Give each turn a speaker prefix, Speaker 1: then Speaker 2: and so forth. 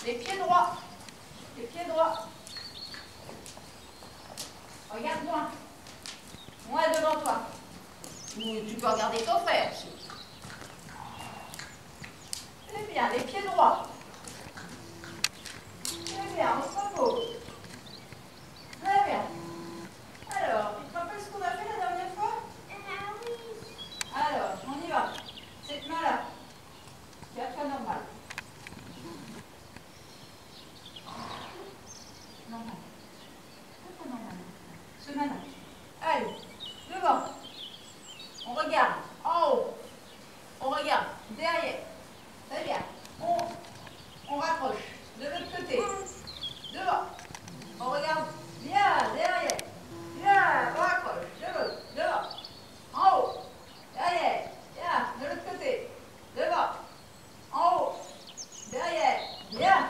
Speaker 1: Les pieds droits. Les pieds droits. Regarde-moi. Moi devant toi. Ou tu peux regarder ton frère aussi. Très bien, les pieds droits. Très bien, on se repose. Très bien. Alors, tu te rappelles ce qu'on a fait la dernière fois?
Speaker 2: Oui.
Speaker 1: Alors, on y va. Cette main-là. Garde-toi normal. Normal. Garde-toi normal. Ce main-là. Allez, devant. On regarde. En haut. On regarde. Derrière. Très bien. On rapproche. De l'autre côté. Devant. On regarde. Bien, derrière. Bien, on rapproche. De l'autre. Devant. En haut. Derrière. Bien, de l'autre côté. Devant. En haut. Derrière. Bien.